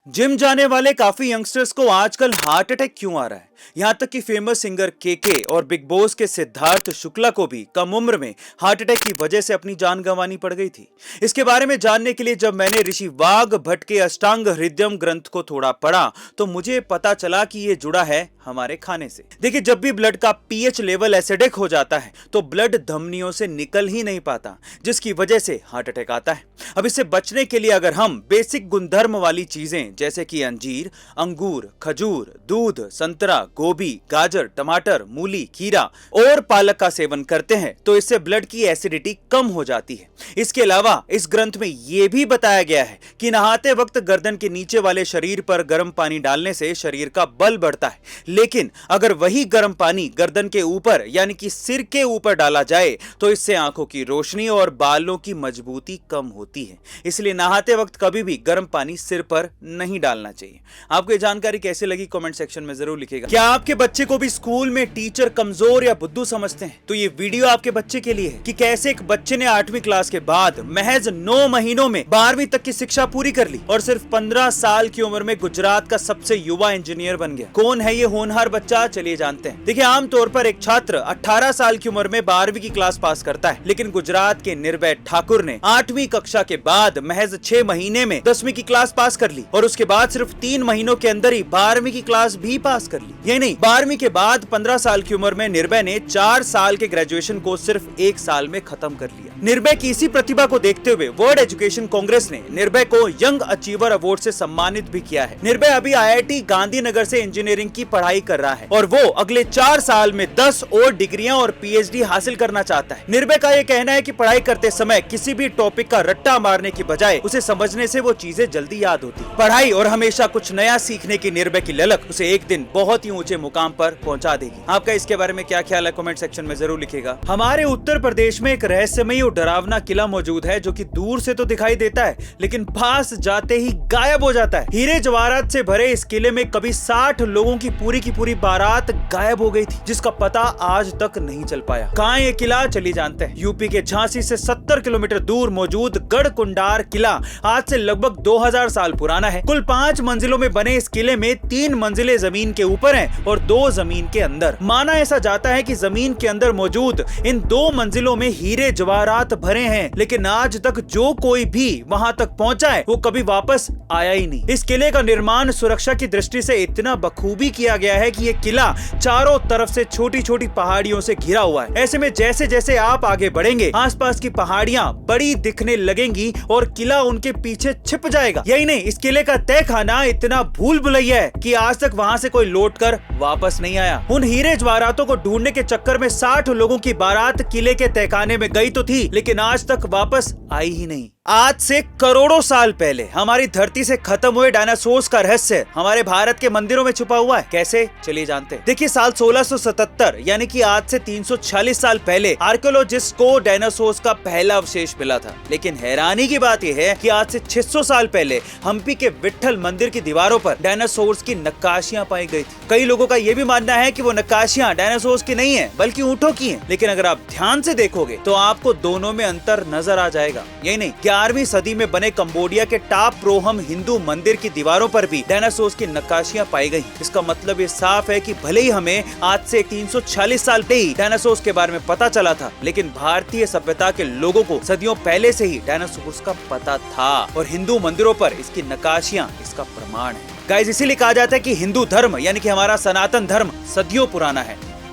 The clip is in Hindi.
जिम जाने वाले काफी यंगस्टर्स को आजकल हार्ट अटैक क्यों आ रहा है? यहाँ तक कि फेमस सिंगर केके और बिग बॉस के सिद्धार्थ शुक्ला को भी कम उम्र में हार्ट अटैक की वजह से अपनी जान गंवानी पड़ गई थी। इसके बारे में जानने के लिए जब मैंने ऋषि वाघ भट्ट के अष्टांग हृदयम ग्रंथ को थोड़ा पढ़ा तो मुझे पता चला कि ये जुड़ा है हमारे खाने से। देखिए, जब भी ब्लड का पीएच लेवल एसिडिक हो जाता है तो ब्लड धमनियों से निकल ही नहीं पाता, जिसकी वजह से हार्ट अटैक आता है। अब इससे बचने के लिए अगर हम बेसिक गुणधर्म वाली चीजें जैसे कि अंजीर, अंगूर, खजूर, दूध, संतरा, गोभी, गाजर, टमाटर, मूली, खीरा और पालक का सेवन करते हैं तो इससे ब्लड की एसिडिटी कम हो जाती है। इसके अलावा इस ग्रंथ में यह भी बताया गया है कि नहाते वक्त गर्दन के नीचे वाले शरीर पर गर्म पानी डालने से शरीर का बल बढ़ता है, लेकिन अगर वही गर्म पानी गर्दन के ऊपर यानी कि सिर के ऊपर डाला जाए तो इससे आंखों की रोशनी और बालों की मजबूती कम होती है। इसलिए नहाते वक्त कभी भी गर्म पानी सिर पर नहीं डालना चाहिए। आपको ये जानकारी कैसे लगी कमेंट सेक्शन में जरूर लिखिएगा। क्या आपके बच्चे को भी स्कूल में टीचर कमजोर या बुद्धू समझते हैं? तो ये वीडियो आपके बच्चे के लिए है कि कैसे एक बच्चे ने 8वीं क्लास के बाद महज 9 महीनों में 12वीं तक की शिक्षा पूरी कर ली और सिर्फ 15 साल की उम्र में गुजरात का सबसे युवा इंजीनियर बन गया। कौन है ये होनहार बच्चा? चलिए जानते हैं। देखिए, आमतौर पर एक छात्र 18 साल की उम्र में 12वीं की क्लास पास करता है, लेकिन गुजरात के निर्भय ठाकुर ने 8वीं कक्षा के बाद महज 6 महीने में 10वीं की क्लास पास कर ली और उसके बाद सिर्फ 3 महीनों के अंदर ही 12वीं की क्लास भी पास कर ली। यही नहीं, 12वीं के बाद 15 साल की उम्र में निर्भय ने 4 साल के ग्रेजुएशन को सिर्फ 1 साल में खत्म कर लिया। निर्भय की इसी प्रतिभा को देखते हुए वर्ल्ड एजुकेशन कांग्रेस ने निर्भय को यंग अचीवर अवार्ड से सम्मानित भी किया है। निर्भय अभी IIT गांधीनगर से इंजीनियरिंग की पढ़ाई कर रहा है और वो अगले 4 साल में 10 और डिग्रियां और PhD हासिल करना चाहता है। निर्भय का ये कहना है कि पढ़ाई करते समय किसी भी टॉपिक का रट्टा मारने की बजाय उसे समझने से वो चीजें जल्दी याद होती। पढ़ाई और हमेशा कुछ नया सीखने की निर्भय की ललक उसे एक दिन बहुत ही ऊंचे मुकाम पर पहुंचा देगी। आपका इसके बारे में क्या ख्याल है कमेंट सेक्शन में जरूर लिखिएगा। हमारे उत्तर प्रदेश में एक रहस्यमयी और डरावना किला मौजूद है जो कि दूर से तो दिखाई देता है लेकिन पास जाते ही गायब हो जाता है। हीरे जवाहरात से भरे इस किले में कभी 60 लोगों की पूरी बारात गायब हो गई थी, जिसका पता आज तक नहीं चल पाया। कहाँ ये किला? चलिए जानते हैं। यूपी के झांसी से 70 किलोमीटर दूर मौजूद गढ़कुंडार किला आज से लगभग 2000 साल पुराना है। कुल 5 मंजिलों में बने इस किले में 3 मंजिलें जमीन के ऊपर हैं और 2 जमीन के अंदर। माना ऐसा जाता है कि जमीन के अंदर मौजूद इन 2 मंजिलों में हीरे जवाहरात भरे हैं, लेकिन आज तक जो कोई भी वहां तक पहुंचा है वो कभी वापस आया ही नहीं। इस किले का निर्माण सुरक्षा की दृष्टि से इतना बखूबी किया गया है कि ये किला चारों तरफ से छोटी छोटी पहाड़ियों से घिरा हुआ है। ऐसे में जैसे जैसे आप आगे बढ़ेंगे आसपास की पहाड़ियां बड़ी दिखने लगेंगी और किला उनके पीछे छिप जाएगा। यही नहीं, इस किले का तहखाना इतना भूल भुलैया है कि आज तक वहां से कोई लौटकर वापस नहीं आया। उन हीरे जवाहरातों को ढूंढने के चक्कर में 60 लोगों की बारात किले के तहखाने में गई तो थी, लेकिन आज तक वापस आई ही नहीं। आज से करोड़ों साल पहले हमारी धरती से खत्म हुए डायनासोर्स का रहस्य हमारे भारत के मंदिरों में छुपा हुआ है। कैसे? चलिए जानते हैं। देखिए, साल 1677 यानी कि आज से 346 साल पहले आर्कियोलॉजिस्ट को डायनासोर्स का पहला अवशेष मिला था, लेकिन हैरानी की बात यह है कि आज से 600 साल पहले हम्पी के विट्ठल मंदिर की दीवारों पर डायनासोर्स की नक्काशियां पाई गई थी। कई लोगों का यह भी मानना है कि वो नक्काशियां डायनासोर्स की नहीं है बल्कि ऊंटों की हैं, लेकिन अगर आप ध्यान से देखोगे तो आपको दोनों में अंतर नजर आ जाएगा। यही नहीं, 11वीं सदी में बने कंबोडिया के टाप प्रोहम हिंदू मंदिर की दीवारों पर भी डायनासोर्स की नक्काशियां पाई गई। इसका मतलब ये साफ है कि भले ही हमें आज से 340 साल पहले ही डायनासोर्स के बारे में पता चला था, लेकिन भारतीय सभ्यता के लोगों को सदियों पहले से ही डायनासोर्स का पता था और हिंदू मंदिरों पर इसकी नक्काशियां इसका प्रमाण है। गाइस, इसीलिए कहा जाता है कि हिंदू धर्म यानी कि हमारा सनातन धर्म सदियों पुराना है।